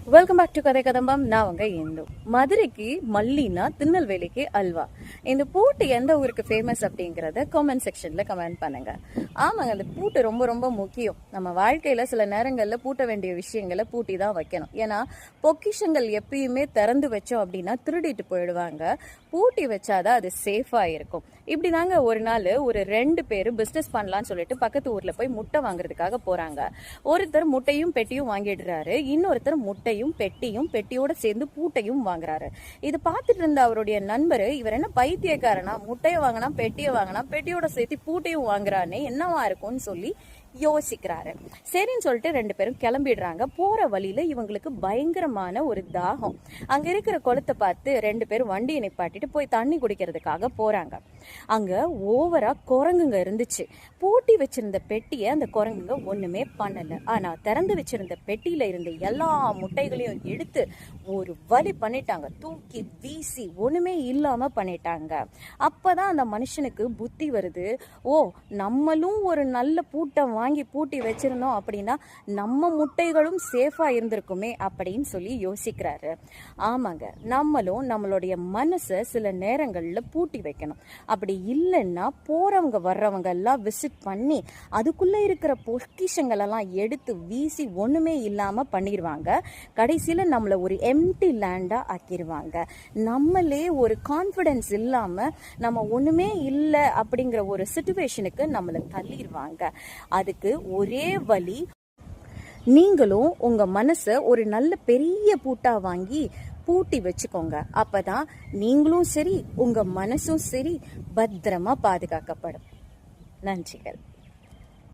Welcome back to கதை கதம்பம். நான் உங்க இந்து. மதுரைக்கு மல்லினா திருநெல்வேலிக்கு அல்வா. இந்த பூட்டு எந்த ஊருக்கு ஃபேமஸ் அப்படிங்கறத கமெண்ட் செக்ஷன்ல கமெண்ட் பண்ணுங்க. ஆமாங்க, அந்த பூட்டு ரொம்ப ரொம்ப முக்கியம். நம்ம வாழ்க்கையில சில நேரங்கள்ல பூட்ட வேண்டிய விஷயங்களை பூட்டி தான் வைக்கணும். ஏன்னா பொக்கிஷங்கள் எப்பயுமே திறந்து வச்சோம் அப்படின்னா திருடிட்டு போயிடுவாங்க. பூட்டி வச்சாதான் அது சேஃபா இருக்கும். இப்படிதாங்க ஒரு நாள் ஒரு 2 பேர் பிசினஸ் பண்ணலாம்னு சொல்லிட்டு பக்கத்து ஊர்ல போய் முட்டை வாங்குறதுக்காக போறாங்க. ஒருத்தர் முட்டையும் பெட்டியும் வாங்கிடுறாரு, இன்னொருத்தர் முட்டையும் பெட்டியோட சேர்ந்து பூட்டையும் வாங்குறாரு. இது பார்த்துட்டு இருந்த அவருடைய நண்பர், இவர் என்ன பைத்தியக்காரனா, முட்டையை வாங்கினா பெட்டியை வாங்கினா பெட்டியோட சேர்த்து பூட்டையும் வாங்குறானே, என்னவா இருக்கும்னு சொல்லி யோசிக்கிறாரு. சரின்னு சொல்லிட்டு 2 பேரும் கிளம்பிடுறாங்க. போற வழியில இவங்களுக்கு பயங்கரமான ஒரு தாகம். அங்க இருக்கிற குளத்தை பார்த்து 2 பேரும் வண்டியை நிப்பாட்டிட்டு போய் தண்ணி குடிக்கிறதுக்காக போறாங்க. அங்க ஓவரா குரங்குங்க இருந்துச்சு. பூட்டி வச்சிருந்த பெட்டியை அந்த குரங்குங்க ஒண்ணுமே பண்ணல. ஆனா திறந்து வச்சிருந்த பெட்டியில இருந்த எல்லா முட்டைகளையும் எடுத்து ஒரு வழி பண்ணிட்டாங்க. தூக்கி வீசி ஒண்ணுமே இல்லாம பண்ணிட்டாங்க. அப்பதான் அந்த மனுஷனுக்கு புத்தி வருது. ஓ, நம்மளும் ஒரு நல்ல பூட்டை வாங்கி பூட்டி வச்சிருந்தோம் அப்படின்னா நம்ம முட்டைகளும் சேஃபா இருந்திருக்குமே அப்படின்னு சொல்லி யோசிக்கிறாரு. ஆமாங்க, நம்மளும் நம்மளுடைய மனசை சில நேரங்கள்ல பூட்டி வைக்கணும். அப்படி இல்லைன்னா போறவங்க வர்றவங்க எல்லாம் விசிட் பண்ணி அதுக்குள்ள இருக்கிற பொக்கிஷங்கள் எல்லாம் எடுத்து வீசி ஒண்ணுமே இல்லாம பண்ணிடுவாங்க. கடைசியில நம்மள ஒரு எம்டி லேண்டா ஆக்கிடுவாங்க. நம்மளே ஒரு கான்ஃபிடன்ஸ் இல்லாம நம்ம ஒண்ணுமே இல்லை அப்படிங்கிற ஒரு சிச்சுவேஷனுக்கு நம்மளை தள்ளிடுவாங்க. அதுக்கு ஒரே வழி, நீங்களும் உங்க மனசை ஒரு நல்ல பெரிய பூட்டா வாங்கி பூட்டி வச்சுக்கோங்க. அப்பதான் நீங்களும் சரி உங்க மனசும் சரி பத்திரமா பாதுகாக்கப்படும். நன்றிகள்.